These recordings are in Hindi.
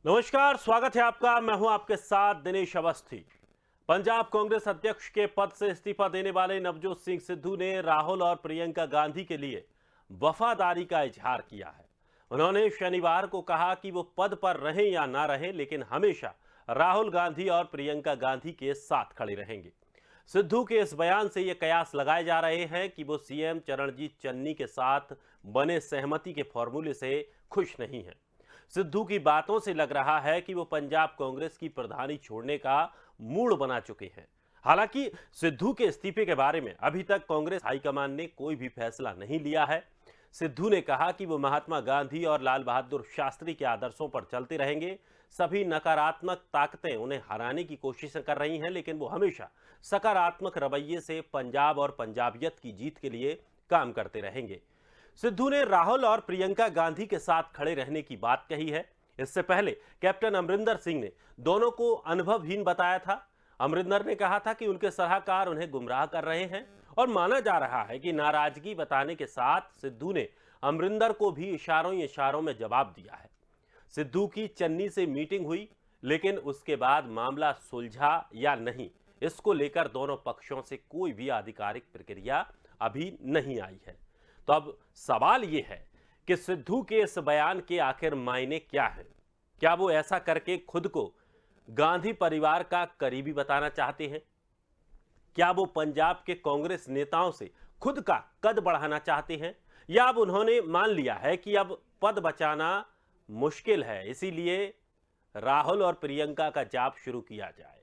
नमस्कार, स्वागत है आपका। मैं हूं आपके साथ दिनेश अवस्थी। पंजाब कांग्रेस अध्यक्ष के पद से इस्तीफा देने वाले नवजोत सिंह सिद्धू ने राहुल और प्रियंका गांधी के लिए वफादारी का इजहार किया है। उन्होंने शनिवार को कहा कि वो पद पर रहें या ना रहें, लेकिन हमेशा राहुल गांधी और प्रियंका गांधी के साथ खड़े रहेंगे। सिद्धू के इस बयान से ये कयास लगाए जा रहे हैं कि वो सीएम चरणजीत चन्नी के साथ बने सहमति के फॉर्मूले से खुश नहीं हैं। सिद्धू की बातों से लग रहा है कि वो पंजाब कांग्रेस की प्रधानी छोड़ने का मूड बना चुके हैं। हालांकि सिद्धू के इस्तीफे के बारे में अभी तक कांग्रेस हाईकमान ने कोई भी फैसला नहीं लिया है। सिद्धू ने कहा कि वो महात्मा गांधी और लाल बहादुर शास्त्री के आदर्शों पर चलते रहेंगे। सभी नकारात्मक ताकतें उन्हें हराने की कोशिशें कर रही हैं, लेकिन वो हमेशा सकारात्मक रवैये से पंजाब और पंजाबियत की जीत के लिए काम करते रहेंगे। सिद्धू ने राहुल और प्रियंका गांधी के साथ खड़े रहने की बात कही है। इससे पहले कैप्टन अमरिंदर सिंह ने दोनों को अनुभवहीन बताया था। अमरिंदर ने कहा था कि उनके सलाहकार उन्हें गुमराह कर रहे हैं, और माना जा रहा है कि नाराजगी बताने के साथ सिद्धू ने अमरिंदर को भी इशारों इशारों में जवाब दिया है। सिद्धू की चन्नी से मीटिंग हुई, लेकिन उसके बाद मामला सुलझा या नहीं, इसको लेकर दोनों पक्षों से कोई भी आधिकारिक प्रक्रिया अभी नहीं आई है। तो अब सवाल यह है कि सिद्धू के इस बयान के आखिर मायने क्या है? क्या वो ऐसा करके खुद को गांधी परिवार का करीबी बताना चाहते हैं? क्या वो पंजाब के कांग्रेस नेताओं से खुद का कद बढ़ाना चाहते हैं, या अब उन्होंने मान लिया है कि अब पद बचाना मुश्किल है, इसीलिए राहुल और प्रियंका का जाप शुरू किया जाए?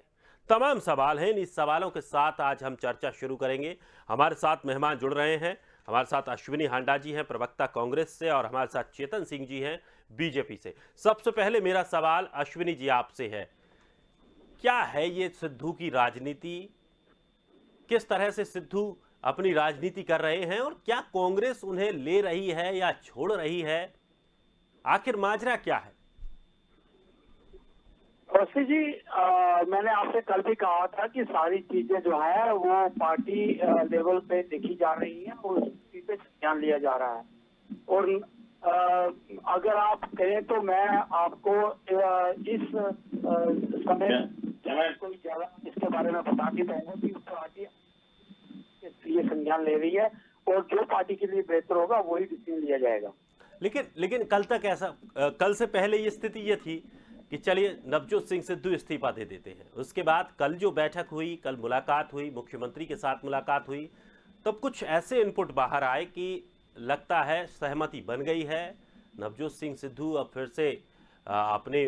तमाम सवाल हैं। इस सवालों के साथ आज हम चर्चा शुरू करेंगे। हमारे साथ मेहमान जुड़ रहे हैं। हमारे साथ अश्विनी हांडा जी हैं, प्रवक्ता कांग्रेस से, और हमारे साथ चेतन सिंह जी हैं, बीजेपी से। सबसे पहले मेरा सवाल अश्विनी जी आपसे है, क्या है ये सिद्धू की राजनीति? किस तरह से सिद्धू अपनी राजनीति कर रहे हैं, और क्या कांग्रेस उन्हें ले रही है या छोड़ रही है? आखिर माजरा क्या है? अवस्थी जी, मैंने आपसे कल भी कहा था कि सारी चीजें जो है वो पार्टी लेवल पे देखी जा रही हैं और उसी पे ध्यान लिया जा रहा है। और अगर आप कहें तो मैं आपको इस समय कोई ज्यादा इसके बारे में बता नहीं पाऊंगा कि पार्टी ये संज्ञान ले रही है, और जो पार्टी के लिए बेहतर होगा वही डिसीजन लिया जाएगा। लेकिन कल तक ऐसा, कल से पहले ये स्थिति ये थी कि चलिए नवजोत सिंह सिद्धू इस्तीफा दे देते हैं। उसके बाद कल जो बैठक हुई, कल मुलाकात हुई, मुख्यमंत्री के साथ मुलाकात हुई, तब कुछ ऐसे इनपुट बाहर आए कि लगता है सहमति बन गई है, नवजोत सिंह सिद्धू अब फिर से अपने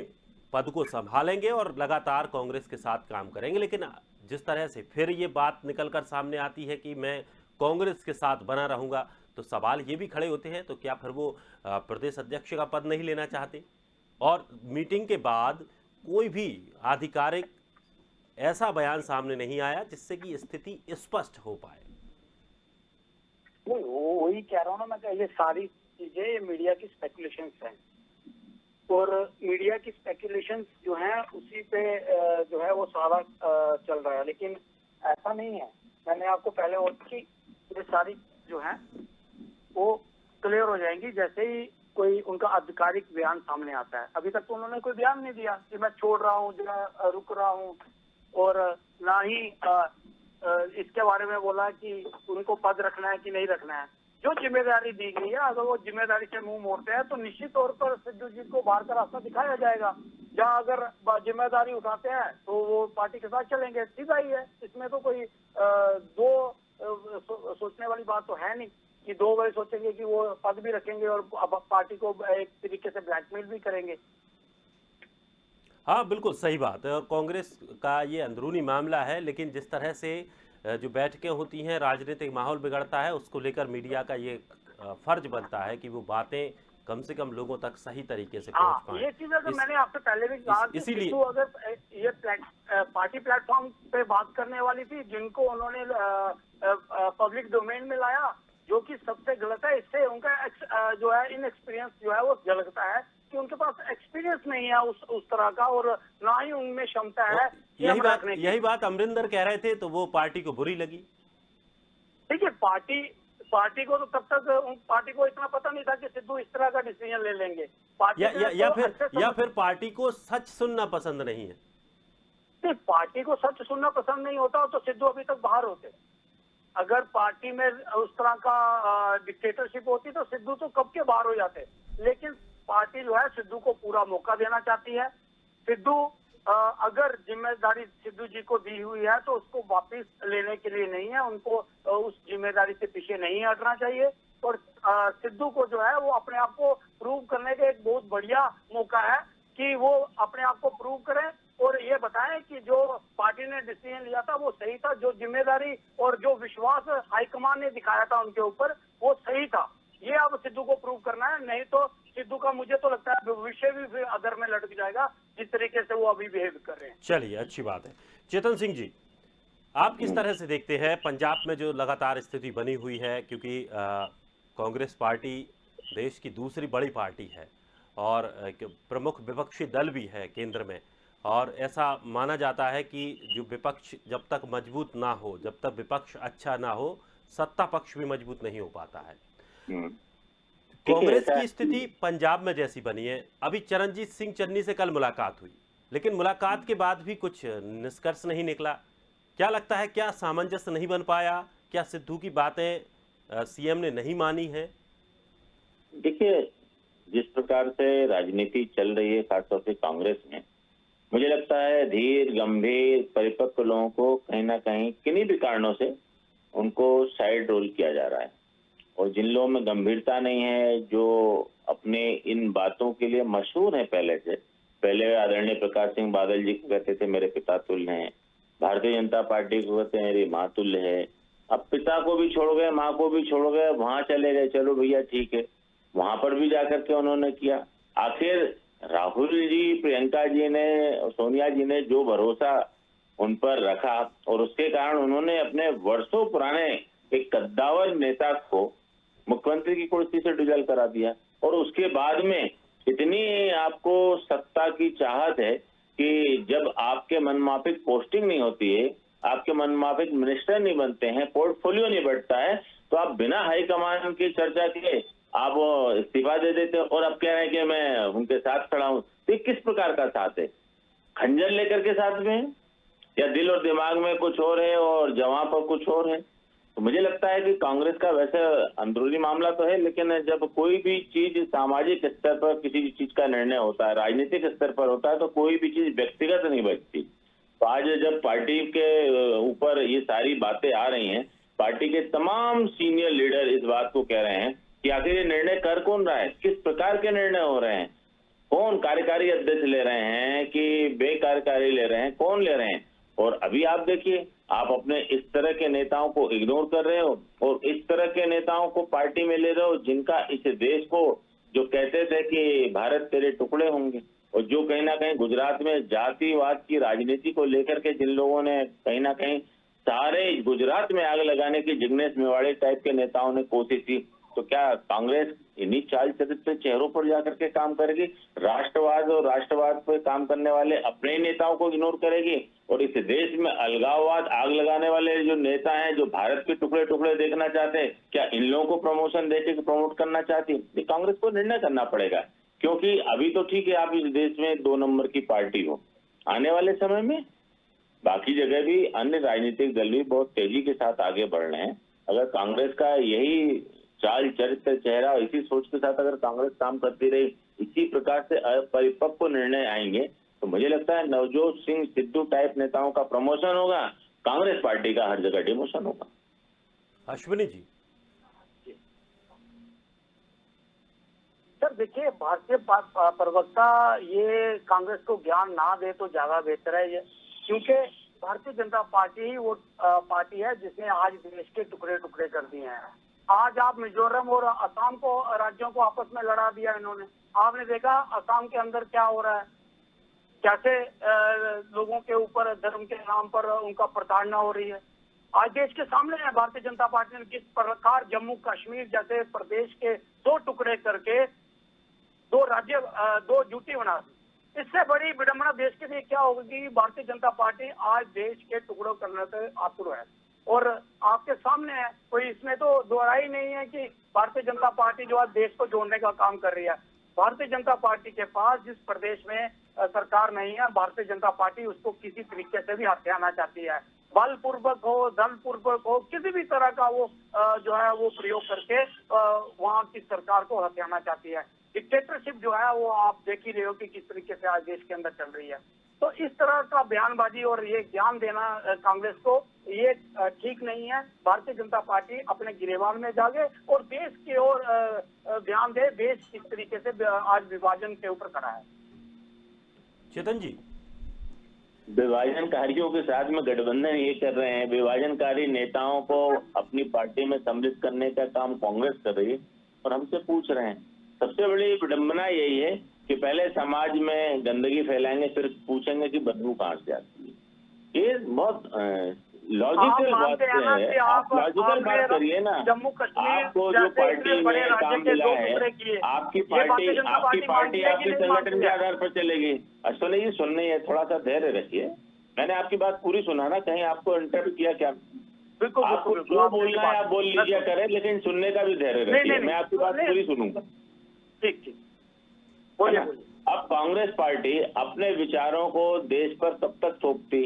पद को संभालेंगे और लगातार कांग्रेस के साथ काम करेंगे। लेकिन जिस तरह से फिर ये बात निकलकर सामने आती है कि मैं कांग्रेस के साथ बना रहूंगा, तो सवाल ये भी खड़े होते हैं, तो क्या फिर वो प्रदेश अध्यक्ष का पद नहीं लेना चाहते? और मीटिंग के बाद कोई भी आधिकारिक ऐसा बयान सामने नहीं आया जिससे कि स्थिति स्पष्ट हो पाए। वही कह रहा हूँ ना मैं, ये सारी चीजें ये मीडिया की स्पेकुलेशंस हैं, और मीडिया की स्पेकुलेशंस जो हैं उसी पे जो है वो सारा चल रहा है। लेकिन ऐसा नहीं है, मैंने आपको पहले और कि ये सारी जो है वो क्लियर हो जाएंगी जैसे ही कोई उनका आधिकारिक बयान सामने आता है। अभी तक तो उन्होंने कोई बयान नहीं दिया कि मैं छोड़ रहा हूँ या रुक रहा हूँ, और ना ही इसके बारे में बोला कि उनको पद रखना है कि नहीं रखना है। जो जिम्मेदारी दी गई है, अगर वो जिम्मेदारी से मुंह मोड़ते हैं तो निश्चित तौर पर सिद्धू जी को बाहर का रास्ता दिखाया जाएगा। जहाँ अगर जिम्मेदारी उठाते हैं तो वो पार्टी के साथ चलेंगे, सीधा ही है। इसमें तो कोई सोचने वाली बात तो है नहीं कि दो बार सोचेंगे कि वो पद भी रखेंगे और पार्टी को एक तरीके से ब्लैकमेल भी करेंगे। हाँ, बिल्कुल सही बात है, और कांग्रेस का ये अंदरूनी मामला है। लेकिन जिस तरह से जो बैठकें होती हैं, राजनीतिक माहौल बिगड़ता है, उसको लेकर मीडिया का ये फर्ज बनता है कि वो बातें कम से कम लोगों तक सही तरीके से पहुंच पाएं। ये चीज अगर मैंने आपसे पहले भी कहा कि इसीलिए सिद्धू अगर ये पार्टी प्लेटफॉर्म पे बात करने वाली थी, जिनको उन्होंने पब्लिक डोमेन में लाया, जो कि सबसे गलत है। इससे उनका जो है इनएक्सपीरियंस जो है वो झलकता है कि उनके पास एक्सपीरियंस नहीं है उस तरह का, और ना ही उनमें क्षमता है। यही बात अमरिंदर कह रहे थे, तो वो पार्टी को बुरी लगी। देखिए, पार्टी पार्टी को तो तब तक पार्टी को इतना पता नहीं था कि सिद्धू इस तरह का डिसीजन ले लेंगे। पार्टी या फिर पार्टी को सच सुनना पसंद नहीं है। पार्टी को सच सुनना पसंद नहीं होता तो सिद्धू अभी तक बाहर होते। अगर पार्टी में उस तरह का डिक्टेटरशिप होती तो सिद्धू तो कब के बाहर हो जाते। लेकिन पार्टी जो है सिद्धू को पूरा मौका देना चाहती है। सिद्धू अगर जिम्मेदारी सिद्धू जी को दी हुई है तो उसको वापस लेने के लिए नहीं है, उनको उस जिम्मेदारी से पीछे नहीं हटना चाहिए। और सिद्धू को जो है वो अपने आप को प्रूव करने का एक बहुत बढ़िया मौका है कि वो अपने आप को प्रूव करें और ये बताएं कि जो पार्टी ने डिसीजन लिया था वो सही था, जो जिम्मेदारी और जो विश्वास हाईकमान ने दिखाया था उनके ऊपर वो सही था। ये अब सिद्धू को प्रूव करना है, नहीं तो सिद्धू का मुझे तो लगता है भविष्य भी फिर अदर में लटक जाएगा जिस तरीके से वो अभी बिहेव कर रहे हैं। चलिए, अच्छी बात है। चेतन सिंह जी, आप किस तरह से देखते हैं पंजाब में जो लगातार स्थिति बनी हुई है, क्योंकि कांग्रेस पार्टी देश की दूसरी बड़ी पार्टी है और एक प्रमुख विपक्षी दल भी है केंद्र में, और ऐसा माना जाता है कि जो विपक्ष जब तक मजबूत ना हो, जब तक विपक्ष अच्छा ना हो, सत्ता पक्ष भी मजबूत नहीं हो पाता है। कांग्रेस की स्थिति पंजाब में जैसी बनी है। अभी चरणजीत सिंह चन्नी से कल मुलाकात हुई, लेकिन मुलाकात के बाद भी कुछ निष्कर्ष नहीं निकला। क्या लगता है, क्या सामंजस्य नहीं बन पाया? क्या सिद्धू की बातें सीएम ने नहीं मानी है? देखिए, जिस प्रकार से राजनीति चल रही है खासतौर से कांग्रेस में, मुझे लगता है धीर गंभीर परिपक्व लोगों को कहीं ना कहीं किन्हीं भी कारणों से उनको साइड रोल किया जा रहा है। और जिन लोगों में गंभीरता नहीं है, जो अपने इन बातों के लिए मशहूर है पहले आदरणीय प्रकाश सिंह बादल जी को कहते थे मेरे पिता तुल्य हैं, भारतीय जनता पार्टी को कहते हैं मेरी माँ तुल्य है। अब पिता को भी छोड़ गए, माँ को भी छोड़ गए, वहां चले गए, चलो भैया ठीक है, वहां पर भी जाकर के उन्होंने किया। आखिर राहुल जी, प्रियंका जी ने, सोनिया जी ने जो भरोसा उन पर रखा और उसके कारण उन्होंने अपने वर्षों पुराने एक कद्दावर नेता को मुख्यमंत्री की कुर्सी से डुजल करा दिया। और उसके बाद में इतनी आपको सत्ता की चाहत है कि जब आपके मनमाफिक पोस्टिंग नहीं होती है, आपके मनमाफिक मिनिस्टर नहीं बनते हैं, पोर्टफोलियो नहीं बढ़ता है, तो आप बिना हाईकमान की चर्चा के आप इस्तीफा दे देते हो और अब कह रहे हैं कि मैं उनके साथ खड़ा हूं। तो किस प्रकार का साथ है? खंजर लेकर के साथ में है या दिल और दिमाग में कुछ और है और जवां पर कुछ और है? तो मुझे लगता है कि कांग्रेस का वैसे अंदरूनी मामला तो है, लेकिन जब कोई भी चीज सामाजिक स्तर पर किसी चीज का निर्णय होता है, राजनीतिक स्तर पर होता है, तो कोई भी चीज व्यक्तिगत नहीं बचती। तो आज जब पार्टी के ऊपर ये सारी बातें आ रही हैं, पार्टी के तमाम सीनियर लीडर इस बात को कह रहे हैं कि आखिर ये निर्णय कर कौन रहा है, किस प्रकार के निर्णय हो रहे हैं, कौन कार्यकारी अध्यक्ष ले रहे हैं कि बेकार्यकारी ले रहे हैं, कौन ले रहे हैं। और अभी आप देखिए, आप अपने इस तरह के नेताओं को इग्नोर कर रहे हो और इस तरह के नेताओं को पार्टी में ले रहे हो जिनका इस देश को, जो कहते थे कि भारत तेरे टुकड़े होंगे, और जो कहीं ना कहीं गुजरात में जातिवाद की राजनीति को लेकर के जिन लोगों ने कहीं ना कहीं सारे गुजरात में आग लगाने की जिग्नेश मेवाड़ी टाइप के नेताओं ने कोशिश की, तो क्या कांग्रेस इन्हीं चाल चरित्र चेहरों पर जाकर के काम करेगी? राष्ट्रवाद और राष्ट्रवाद पर काम करने वाले अपने ही नेताओं को इग्नोर करेगी? और इस देश में अलगाववाद आग लगाने वाले जो नेता हैं, जो भारत के टुकड़े टुकड़े देखना चाहते हैं, क्या इन लोगों को प्रमोशन देके प्रमोट करना चाहती है? कांग्रेस को निर्णय करना पड़ेगा, क्योंकि अभी तो ठीक है आप इस देश में 2 नंबर की पार्टी हो, आने वाले समय में बाकी जगह भी अन्य राजनीतिक दल भी बहुत तेजी के साथ आगे बढ़ रहे हैं। अगर कांग्रेस का यही चाल चरित्र चेहरा, इसी सोच के साथ अगर कांग्रेस काम करती रही, इसी प्रकार से अपरिपक्व निर्णय आएंगे, तो मुझे लगता है नवजोत सिंह सिद्धू टाइप नेताओं का प्रमोशन होगा, कांग्रेस पार्टी का हर जगह डिमोशन होगा। अश्विनी जी। सर देखिए, भारतीय प्रवक्ता ये कांग्रेस को ज्ञान ना दे तो ज्यादा बेहतर है, ये क्योंकि भारतीय जनता पार्टी ही वो पार्टी है जिसने आज देश के टुकड़े टुकड़े कर दिए हैं। आज आप मिजोरम और असम को, राज्यों को आपस में लड़ा दिया इन्होंने। आपने देखा असम के अंदर क्या हो रहा है, कैसे लोगों के ऊपर धर्म के नाम पर उनका प्रताड़ना हो रही है। आज देश के सामने है भारतीय जनता पार्टी ने किस प्रकार जम्मू कश्मीर जैसे प्रदेश के 2 टुकड़े करके 2 राज्य 2 यूटी बना दी। इससे बड़ी विडंबना देश के लिए क्या होगी? भारतीय जनता पार्टी आज देश के टुकड़ों करने से आतुर है और आपके सामने है, कोई इसमें तो दोहराई नहीं है कि भारतीय जनता पार्टी जो है देश को जोड़ने का काम कर रही है। भारतीय जनता पार्टी के पास जिस प्रदेश में सरकार नहीं है, भारतीय जनता पार्टी उसको किसी तरीके से भी हथियाना चाहती है, बलपूर्वक हो, धनपूर्वक हो, किसी भी तरह का वो जो है वो प्रयोग करके वहां की सरकार को हथियाना चाहती है। डिक्टेटरशिप जो है वो आप देख ही रहे हो कि किस तरीके से आज देश के अंदर चल रही है। तो इस तरह का बयानबाजी और ये ज्ञान देना कांग्रेस को ये ठीक नहीं है। भारतीय जनता पार्टी अपने गिरेबान में जागे और देश की ओर ध्यान दे। देश किस तरीके से आज विभाजन के ऊपर खड़ा है। चेतन जी, विभाजनकारियों के साथ में गठबंधन ये कर रहे हैं, विभाजनकारी नेताओं को अपनी पार्टी में सम्मिलित करने का काम कांग्रेस कर रही है और हमसे पूछ रहे हैं। सबसे बड़ी विडंबना यही है कि पहले समाज में गंदगी फैलाएंगे, फिर पूछेंगे कि बदबू कहाँ से आती है। ये बहुत लॉजिकल बात है। आप लॉजिकल बात करिए ना। जम्मू कश्मीर आपको जो पार्टी में काम मिला है, आपकी पार्टी आपके संगठन के आधार पर चलेगी। सुनिए जी, सुनने थोड़ा सा धैर्य रखिए। मैंने आपकी बात पूरी सुना ना, कहीं आपको इंटरव्यू किया क्या? बिल्कुल, आपको जो बोलना है आप बोल लीजिए करें, लेकिन सुनने का भी धैर्य रखिए। मैं आपकी बात पूरी सुनूंगा। ठीक ठीक, बोलिए। अब कांग्रेस पार्टी अपने विचारों को देश पर कब तक थोपती?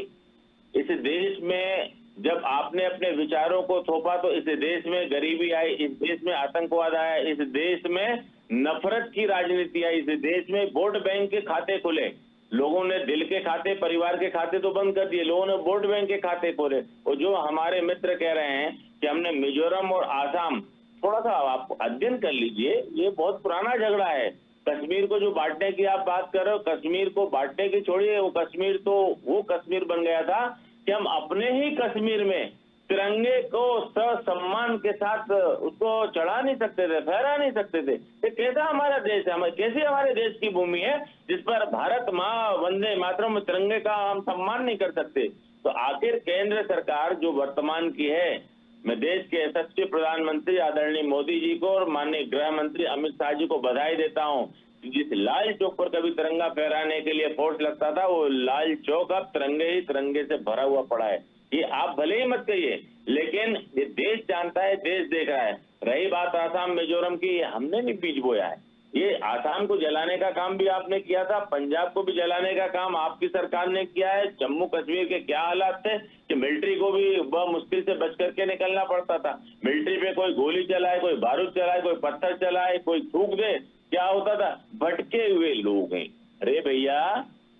इस देश में जब आपने अपने विचारों को थोपा तो इस देश में गरीबी आई, इस देश में आतंकवाद आया, इस देश में नफरत की राजनीति आई, इस देश में वोट बैंक के खाते खुले। लोगों ने दिल के खाते, परिवार के खाते तो बंद कर दिए, लोगों ने वोट बैंक के खाते खोले। और जो हमारे मित्र कह रहे हैं कि हमने मिजोरम और आसाम, थोड़ा सा आप अध्ययन कर लीजिए, ये बहुत पुराना झगड़ा है। कश्मीर को जो बांटने की आप बात कर रहे हो, कश्मीर को बांटने की छोड़िए, वो कश्मीर तो वो कश्मीर बन गया था कि हम अपने ही कश्मीर में तिरंगे को ससम्मान के साथ उसको चढ़ा नहीं सकते थे, फहरा नहीं सकते थे। ये कैसा हमारा देश है, कैसी हमारे देश की भूमि है जिस पर भारत माँ वंदे मातरम तिरंगे का हम सम्मान नहीं कर सकते? तो आखिर केंद्र सरकार जो वर्तमान की है, मैं देश के यशस्वी प्रधानमंत्री आदरणीय मोदी जी को और माननीय गृह मंत्री अमित शाह जी को बधाई देता हूं। जिस लाल चौक पर कभी तिरंगा फहराने के लिए फोर्स लगता था, वो लाल चौक अब तिरंगे ही तिरंगे से भरा हुआ पड़ा है। ये आप भले ही मत कहिए, लेकिन ये देश जानता है, देश देख रहा है। रही बात आसाम मिजोरम की, हमने नहीं बीज बोया है। ये आसाम को जलाने का काम भी आपने किया था, पंजाब को भी जलाने का काम आपकी सरकार ने किया है। जम्मू कश्मीर के क्या हालात थे कि मिलिट्री को भी बहुत मुश्किल से बच करके निकलना पड़ता था। मिलिट्री पे कोई गोली चलाए, कोई बारूद चलाए, कोई पत्थर चलाए, कोई थूक दे, क्या होता था? भटके हुए लोग हैं। अरे भैया,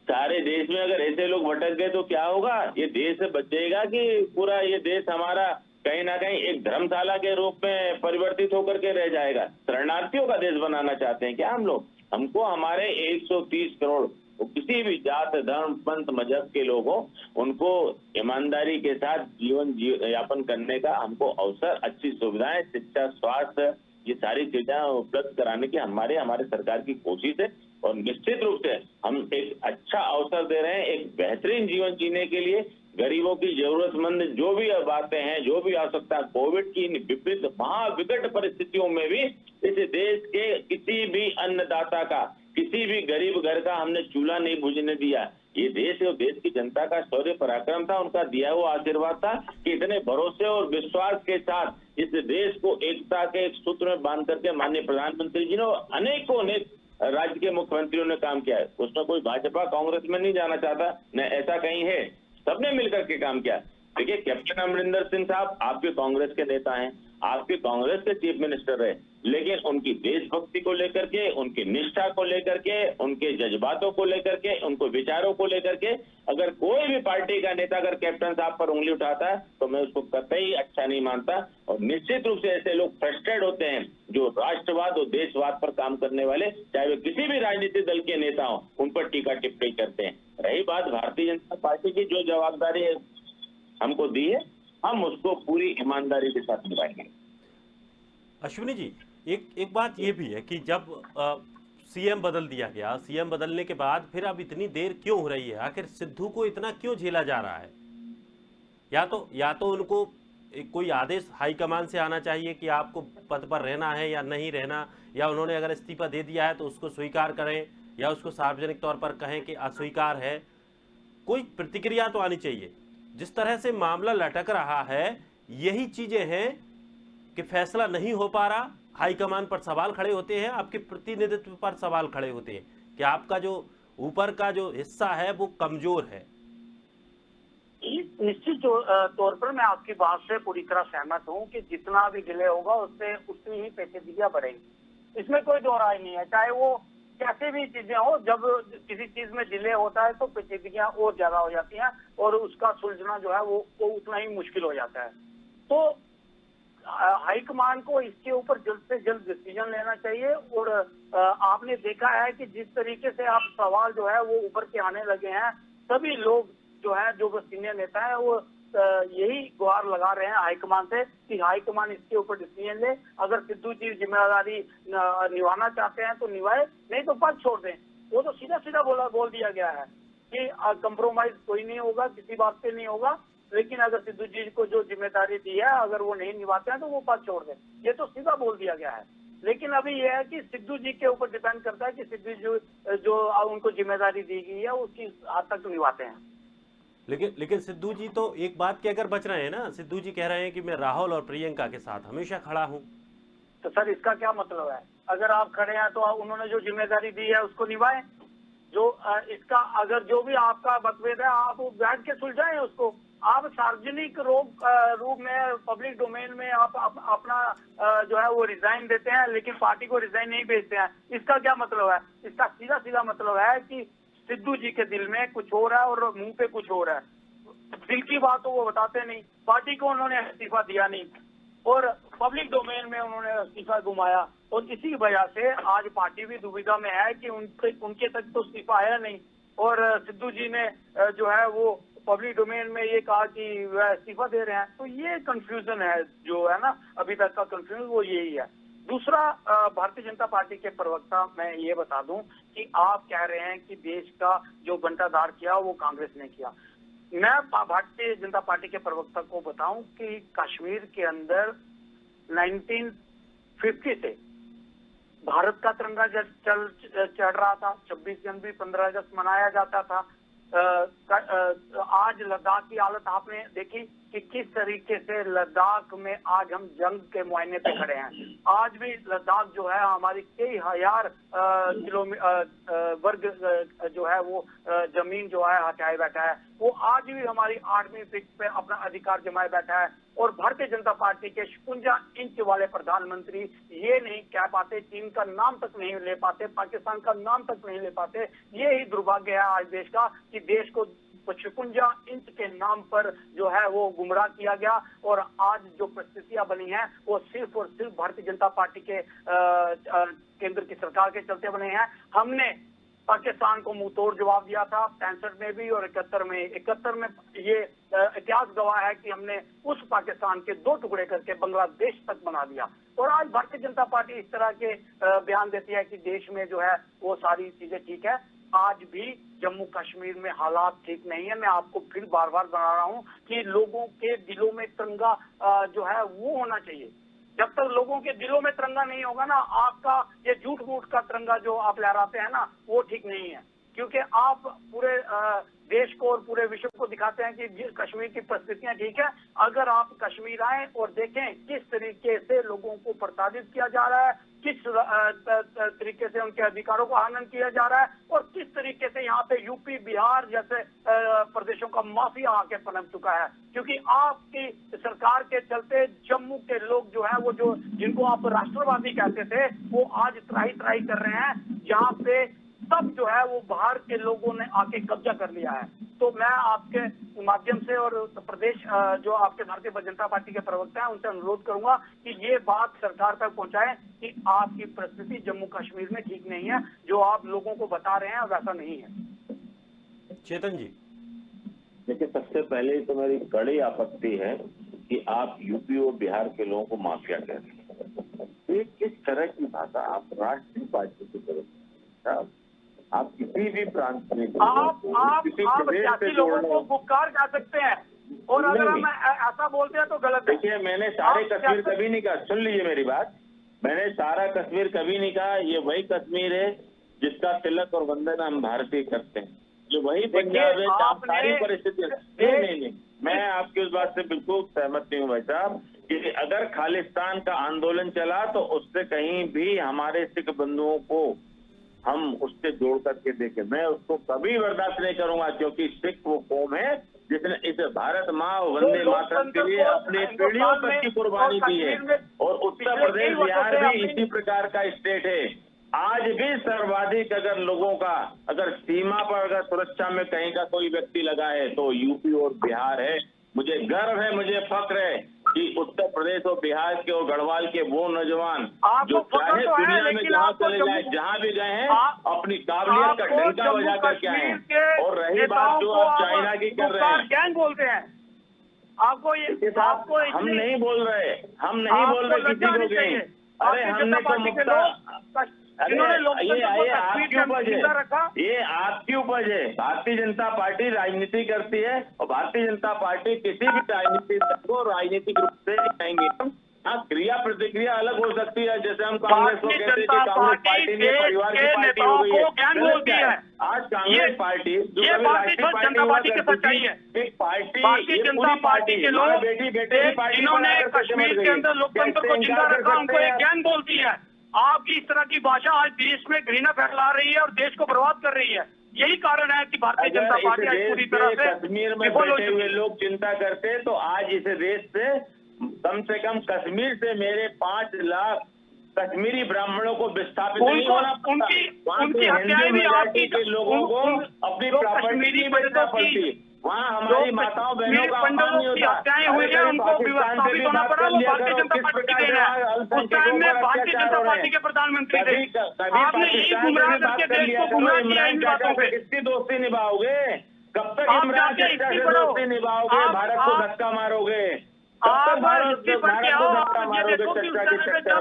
सारे देश में अगर ऐसे लोग भटक गए तो क्या होगा? ये देश बचेगा कि पूरा ये देश हमारा कहीं ना कहीं एक धर्मशाला के रूप में परिवर्तित होकर के रह जाएगा? शरणार्थियों का देश बनाना चाहते हैं क्या हम लोग? हमको हमारे 130 करोड़ किसी भी जात, धर्म, पंथ, मजहब के लोग हो, उनको ईमानदारी के साथ जीवन यापन करने का हमको अवसर, अच्छी सुविधाएं, शिक्षा, स्वास्थ्य, ये सारी चीजें उपलब्ध कराने की हमारे सरकार की कोशिश है। और निश्चित रूप से हम एक अच्छा अवसर दे रहे हैं एक बेहतरीन जीवन जीने के लिए। गरीबों की, जरूरतमंद जो भी बातें हैं, जो भी आवश्यकता, कोविड की विपरीत महाविकट परिस्थितियों में भी इस देश के किसी भी अन्नदाता का, किसी भी गरीब घर का हमने चूल्हा नहीं बुझने दिया। ये देश और देश की जनता का शौर्य पराक्रम था, उनका दिया हुआ आशीर्वाद था कि इतने भरोसे और विश्वास के साथ इस देश को एकता के एक सूत्र में बांध करके माननीय प्रधानमंत्री जी ने अनेकों अनेक राज्य के मुख्यमंत्रियों ने काम किया है। उसमें कोई भाजपा कांग्रेस में नहीं जाना चाहता, न ऐसा कहीं है, सबने मिलकर के काम किया। देखिए, कैप्टन अमरिंदर सिंह साहब आपके कांग्रेस के नेता हैं, आपके कांग्रेस के चीफ मिनिस्टर रहे, लेकिन उनकी देशभक्ति को लेकर के, उनकी निष्ठा को लेकर के, उनके जज्बातों को लेकर के, उनको विचारों को लेकर के अगर कोई भी पार्टी का नेता अगर कैप्टन साहब पर उंगली उठाता है तो मैं उसको कतई अच्छा नहीं मानता। और निश्चित रूप से ऐसे लोग फ्रस्ट्रेट होते हैं जो राष्ट्रवाद और देशवाद पर काम करने वाले, चाहे वे किसी भी राजनीतिक दल के नेता हो, उन पर टीका टिप्पणी करते हैं। रही बात भारतीय जनता पार्टी की, जो जवाबदारी हमको दी है, हम उसको पूरी ईमानदारी के साथ निभाएंगे। अश्विनी जी, एक बात ये भी है कि जब सीएम बदल दिया गया, सीएम बदलने के बाद फिर अब इतनी देर क्यों हो रही है? आखिर सिद्धू को इतना क्यों झेला जा रहा है? या तो उनको कोई आदेश हाईकमान से आना चाहिए कि आपको पद पर रहना है या नहीं रहना, या उन्होंने अगर इस्तीफा दे दिया है तो उसको स्वीकार करें या उसको सार्वजनिक तौर पर कहें कि अस्वीकार है। कोई प्रतिक्रिया तो आनी चाहिए। जिस तरह से मामला लटक रहा है, यही चीजें हैं कि फैसला नहीं हो पा रहा, हाईकमान पर सवाल खड़े होते हैं, आपके प्रतिनिधित्व पर सवाल खड़े होते हैं कि आपका जो ऊपर का जो हिस्सा है वो कमजोर है। निश्चित तौर पर मैं आपकी बात से पूरी तरह सहमत हूं कि जितना भी डिले होगा उससे उतनी ही पेचीदगियां बढ़ेंगी, इसमें कोई दो राय नहीं है। चाहे वो कैसे भी चीजें हो, जब किसी चीज में डिले होता है तो पेचीदगियां और ज्यादा हो जाती हैं और उसका सुलझना जो है वो उतना ही मुश्किल हो जाता है। तो हाईकमान को इसके ऊपर जल्द से जल्द डिसीजन लेना चाहिए। और आपने देखा है कि जिस तरीके से आप सवाल जो है वो ऊपर के आने लगे हैं, सभी लोग जो है, जो सीनियर नेता है, वो यही गुहार लगा रहे हैं हाईकमान से कि हाईकमान इसके ऊपर डिसीजन ले। अगर सिद्धू जी जिम्मेदारी निभाना चाहते हैं तो निभाए, नहीं तो पद छोड़ दें। वो तो सीधा सीधा बोल दिया गया है कि कंप्रोमाइज कोई नहीं होगा, किसी बात पे नहीं होगा। लेकिन अगर सिद्धू जी को जो जिम्मेदारी दी है अगर वो नहीं निभाते हैं तो वो पद छोड़ दें, ये तो सीधा बोल दिया गया है। लेकिन अभी यह है कि सिद्धू जी के ऊपर डिपेंड करता है कि सिद्धू जी जो उनको जिम्मेदारी दी गई है उसकी हद तक निभाते हैं। लेकिन सिद्धू जी तो एक बात के अगर बच रहे हैं ना, सिद्धू जी कह रहे हैं कि मैं राहुल और प्रियंका के साथ हमेशा खड़ा हूं। तो सर इसका क्या मतलब है? अगर आप खड़े हैं तो उन्होंने जो जिम्मेदारी दी है उसको निभाएं। जो इसका अगर जो भी आपका मतभेद है आप बैठ के सुलझाएं उसको। आप सार्वजनिक रूप में पब्लिक डोमेन में आप अपना जो है वो रिजाइन देते हैं, लेकिन पार्टी को रिजाइन नहीं भेजते हैं। इसका क्या मतलब है? इसका सीधा सीधा मतलब है कि सिद्धू जी के दिल में कुछ हो रहा है और मुंह पे कुछ हो रहा है। दिल की बात तो वो बताते नहीं, पार्टी को उन्होंने इस्तीफा दिया नहीं और पब्लिक डोमेन में उन्होंने इस्तीफा घुमाया। और इसी वजह से आज पार्टी भी दुविधा में है कि उनके तक तो इस्तीफा आया नहीं और सिद्धू जी ने जो है वो पब्लिक डोमेन में ये कहा कि वह इस्तीफा दे रहे हैं। तो ये कंफ्यूजन है जो है ना, अभी तक का कंफ्यूजन वो यही है। दूसरा, भारतीय जनता पार्टी के प्रवक्ता, मैं ये बता दूं कि आप कह रहे हैं कि देश का जो बंटाधार किया वो कांग्रेस ने किया। मैं भारतीय जनता पार्टी के प्रवक्ता को बताऊं कि कश्मीर के अंदर 1950 से भारत का तिरंगा चढ़ रहा था, 26 जनवरी 15 अगस्त मनाया जाता था। आज लद्दाख की हालत आपने देखी कि किस तरीके से लद्दाख में आज हम जंग के मुआयने पे खड़े हैं। आज भी लद्दाख जो है हमारी कई हजार वर्ग जो है वो जमीन जो है हटाए बैठा है। वो आज भी हमारी 8वीं पिच पे अपना अधिकार जमाए बैठा है। और भारतीय जनता पार्टी के 56 इंच वाले प्रधानमंत्री ये नहीं कह पाते, चीन का नाम तक नहीं ले पाते, पाकिस्तान का नाम तक नहीं ले पाते। ये ही दुर्भाग्य है आज देश का कि देश को 56 इंच के नाम पर जो है वो गुमराह किया गया। और आज जो परिस्थितियां बनी हैं वो सिर्फ और सिर्फ भारतीय जनता पार्टी के केंद्र की सरकार के चलते बने हैं। हमने पाकिस्तान को मुंह तोड़ जवाब दिया था 65 में भी और 71 में। 71 में ये इतिहास गवाह है कि हमने उस पाकिस्तान के 2 टुकड़े करके बांग्लादेश तक बना दिया। और आज भारतीय जनता पार्टी इस तरह के बयान देती है कि देश में जो है वो सारी चीजें ठीक है। आज भी जम्मू कश्मीर में हालात ठीक नहीं है। मैं आपको फिर बार बार बता रहा हूं कि लोगों के दिलों में तिरंगा जो है वो होना चाहिए। जब तक लोगों के दिलों में तिरंगा नहीं होगा ना, आपका ये झूठ मूठ का तिरंगा जो आप लहराते हैं ना, वो ठीक नहीं है। क्योंकि आप पूरे देश को और पूरे विश्व को दिखाते हैं कि कश्मीर की परिस्थितियां ठीक है। अगर आप कश्मीर आए और देखें किस तरीके से लोगों को प्रताड़ित किया जा रहा है, किस तरीके से उनके अधिकारों को हनन किया जा रहा है और किस तरीके से यहाँ पे यूपी बिहार जैसे प्रदेशों का माफिया आके पनप चुका है। क्योंकि आपकी सरकार के चलते जम्मू के लोग जो है वो जो जिनको आप राष्ट्रवादी कहते थे वो आज त्राही कर रहे हैं, जहाँ पे सब जो है वो बाहर के लोगों ने आके कब्जा कर लिया है। तो मैं आपके माध्यम से और प्रदेश जो आपके भारतीय जनता पार्टी के प्रवक्ता हैं उनसे अनुरोध करूंगा कि ये बात सरकार तक पहुंचाएं कि आपकी परिस्थिति जम्मू कश्मीर में ठीक नहीं है, जो आप लोगों को बता रहे हैं वैसा नहीं है। चेतन जी, देखिए, सबसे पहले तो मेरी कड़ी आपत्ति है कि आप यूपी और बिहार के लोगों को माफिया कहते हैं। ये किस तरह की भाषा? आप राष्ट्रीय पार्टी की तरफ, आप किसी भी प्रांत में आप सियासी लोगों को गुपकार कह सकते हैं और अगर हम ऐसा बोलते हैं तो गलत है। देखिए, मैंने सारे कश्मीर कभी नहीं कहा, सुन लीजिए मेरी बात, मैंने सारा कश्मीर कभी नहीं कहा। ये वही कश्मीर है जिसका तिलक और वंदन हम भारतीय करते हैं। ये वही देखिए, पंजाब है जहाँ आपने सारी परिस्थितियां नहीं, मैं आपकी उस बात से बिल्कुल सहमत नहीं हूँ भाई साहब कि अगर खालिस्तान का आंदोलन चला तो उससे कहीं भी हमारे सिख बंधुओं को हम उससे जोड़ करके देखें, मैं उसको कभी बर्दाश्त नहीं करूंगा, क्योंकि सिख वो कौम है जिसने इस भारत माँ और वंदे मातरम के लिए अपने पीढ़ियों तक की कुर्बानी दी है। और उत्तर प्रदेश बिहार भी इसी प्रकार का स्टेट है। आज भी सर्वाधिक अगर लोगों का अगर सीमा पर अगर सुरक्षा में कहीं का कोई व्यक्ति लगा है तो यूपी और बिहार है। मुझे गर्व है, मुझे फक्र है कि उत्तर प्रदेश और बिहार के और गढ़वाल के वो नौजवान जो चाहे दुनिया में जहाँ चले जाए, जहाँ भी गए हैं, अपनी काबिलियत का डंका बजा करके आए हैं। और रही बात जो आप चाइना की कर रहे हैं, गैंग बोलते हैं आपको, ये आपको हम नहीं बोल रहे, हम नहीं बोल रहे किसी को गैंग। अरे हमने तो मुक्ता, ये आपकी उपज है, ये आपकी उपज है। भारतीय जनता पार्टी राजनीति करती है और भारतीय जनता पार्टी किसी भी राजनीति को राजनीतिक रूप से कहेंगे। हाँ, क्रिया प्रतिक्रिया अलग हो सकती है, जैसे हम कांग्रेस को कहते हैं कि कांग्रेस पार्टी ने परिवार की पार्टी हो गई है। आज कांग्रेस पार्टी जो कभी राष्ट्रीय पार्टी हुआ करती थी, एक पार्टी, ये पूरी पार्टी बेटी बेटे की पार्टी जिन्होंने कश्मीर के अंदर लोकतंत्र को जिंदा रखा उनको एक गैंग बोलती है। आपकी इस तरह की भाषा आज देश में घृणा फैला रही है और देश को बर्बाद कर रही है। यही कारण है कि भारतीय जनता पार्टी आज पूरी तरह से कश्मीर में बैठे हुए लोग चिंता करते तो आज इस देश से कम कश्मीर से मेरे 5 लाख कश्मीरी ब्राह्मणों को विस्थापित नहीं होना पड़ता। उनकी हत्याएं भी आपकी के लोगों को अपनी प्रॉपर्टी की बेचना पड़ती। वहाँ हमारी माताओं बहनों का अपमान नहीं होता। हत्याएं हुई है, उनको विस्थापित होना पड़ा। वो भारतीय जनता पार्टी के हैं। उस टाइम में भारतीय जनता पार्टी के प्रधानमंत्री थे। आपने यही गुमराह करके देश को गुमराह किया इन बातों पे। किसकी दोस्ती निभाओगे? कब तक इमरान चचा से दोस्ती निभाओगे? भारत को धक्का मारोगे?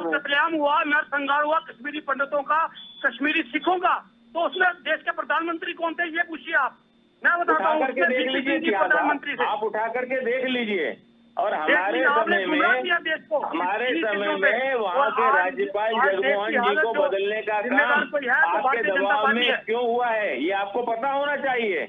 कत्लेआम हुआ, नरसंहार हुआ कश्मीरी पंडितों का, कश्मीरी सिखों का, तो उसमें देश के प्रधानमंत्री कौन थे ये पूछिए आप। मैं बताता हूँ, देख लीजिए प्रधानमंत्री से आप उठा करके देख लीजिए। और हमारे समय में वहाँ के राज्यपाल जगमोहन जी को बदलने का काम आपके दबाव में क्यों हुआ है, ये आपको पता होना चाहिए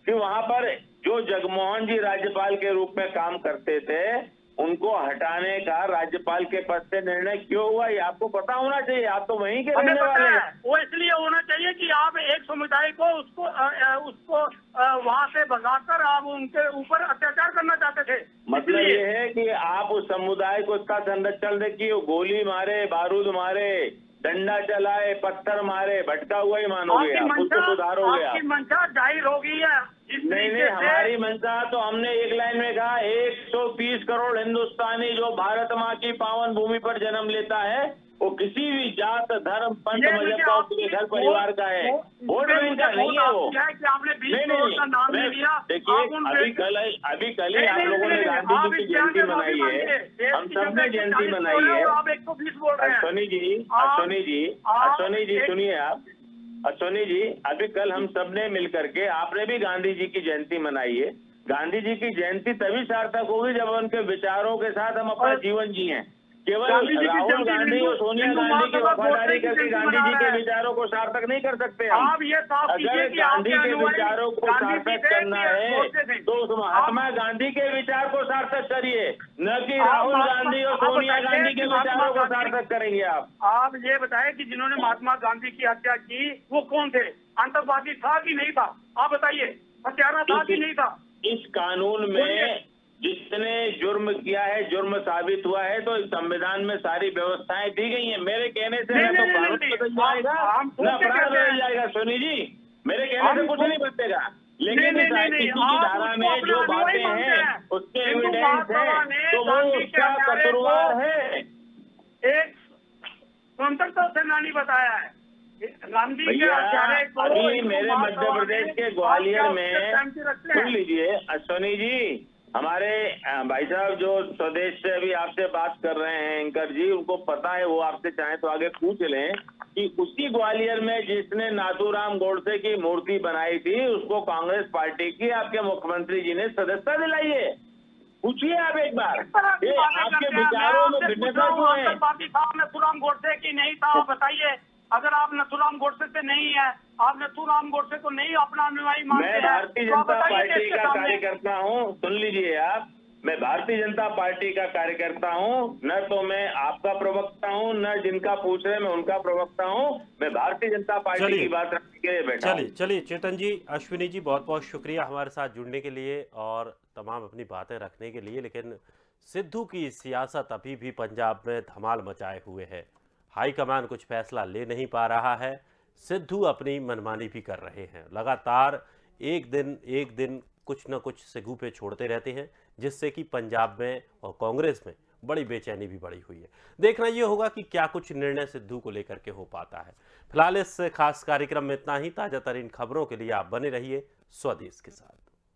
कि वहाँ पर जो जगमोहन जी राज्यपाल के रूप में काम करते थे उनको हटाने का राज्यपाल के पद से निर्णय क्यों हुआ, ये आपको पता होना चाहिए। आप तो वहीं के रहने वाले हैं। वो इसलिए होना चाहिए कि आप एक समुदाय को उसको वहाँ से भगाकर आप उनके ऊपर अत्याचार करना चाहते थे। मतलब ये है कि आप उस समुदाय को इसका संरक्षण देखिए, गोली मारे, बारूद मारे, डंडा चलाए, पत्थर मारे, भटका हुआ ही मानोगे आप, उसको सुधारोगे आप। आपकी मंशा जाहिर हो गई है। नहीं, हमारी मंशा तो हमने एक लाइन में कहा 130 करोड़ हिंदुस्तानी जो भारत माँ की पावन भूमि पर जन्म लेता है वो किसी भी जात, धर्म, पंथ, मजहब का घर परिवार का है, वोट बैंक का नहीं है वो। नहीं, देखिए अभी कल ही आप लोगों ने गांधी जी की जयंती मनाई है, हम सबने जयंती मनाई है। अश्वनी जी सुनिए आप, अश्वनी जी अभी कल हम सबने मिलकर के, आपने भी गांधी जी की जयंती मनाई है। गांधी जी की जयंती तभी सार्थक होगी जब उनके विचारों के साथ हम अपना जीवन जिए। केवल राहुल गांधी और सोनिया गांधी की वफादारी करके गांधी जी के विचारों को सार्थक नहीं कर सकते हम। अगर गांधी के विचारों को सार्थक करना है तो उस महात्मा गांधी के विचार को सार्थक करिए, न कि राहुल गांधी और सोनिया गांधी के विचारों को सार्थक करेंगे आप। आप ये बताएं कि जिन्होंने महात्मा गांधी की हत्या की वो कौन थे? आतंकवादी था कि नहीं था? आप बताइए, हत्यारा था कि नहीं था? इस कानून में जिसने जुर्म किया है, जुर्म साबित हुआ है तो इस संविधान में सारी व्यवस्थाएं दी गई हैं। मेरे कहने से न तो कानून बदल जाएगा न अपराध बदल जाएगा। सोनी जी, मेरे कहने से कुछ नहीं बदलेगा, लेकिन इस IPC की धारा में जो बातें हैं उसके एविडेंस है तो वो उसका कसूरवार है। एक स्वतंत्रता सेनानी बताया है गांधी के हत्यारे को। अभी मेरे मध्य प्रदेश के ग्वालियर में सुन लीजिए अश्वनी जी, हमारे भाई साहब जो स्वदेश से अभी आपसे बात कर रहे हैं एंकर जी, उनको पता है, वो आपसे चाहे तो आगे पूछ लें कि उसी ग्वालियर में जिसने नाथूराम गोडसे की मूर्ति बनाई थी उसको कांग्रेस पार्टी की आपके मुख्यमंत्री जी ने सदस्यता दिलाई है। पूछिए आप एक बार, आपके विचारों में भिन्नता क्यों है? नाथूराम गोडसे की नहीं था, बताइए अगर आप नथुराम गोडसे से नहीं है, आप नथुराम गोडसे को नहीं अपना अनुयायी मानते मैं हैं, भारतीय तो आप जनता बताइए पार्टी देश के का सामने। कार्यकर्ता हूँ, सुन लीजिए आप, मैं भारतीय जनता पार्टी का कार्यकर्ता हूँ, न तो मैं आपका प्रवक्ता हूँ, न जिनका पूछ रहे मैं उनका प्रवक्ता हूँ। मैं भारतीय जनता पार्टी चलिए की बात रखने के लिए बैठा हूँ। चलिए चेतन जी, अश्विनी जी, बहुत बहुत शुक्रिया हमारे साथ जुड़ने के लिए और तमाम अपनी बातें रखने के लिए। लेकिन सिद्धू की सियासत अभी भी पंजाब में धमाल मचाए हुए है। हाईकमान कुछ फैसला ले नहीं पा रहा है, सिद्धू अपनी मनमानी भी कर रहे हैं। लगातार एक दिन कुछ न कुछ सिद्धू पे छोड़ते रहते हैं, जिससे कि पंजाब में और कांग्रेस में बड़ी बेचैनी भी बढ़ी हुई है। देखना यह होगा कि क्या कुछ निर्णय सिद्धू को लेकर के हो पाता है। फिलहाल इस खास कार्यक्रम में इतना ही। ताजा तरीन खबरों के लिए आप बने रहिए स्वदेश के साथ।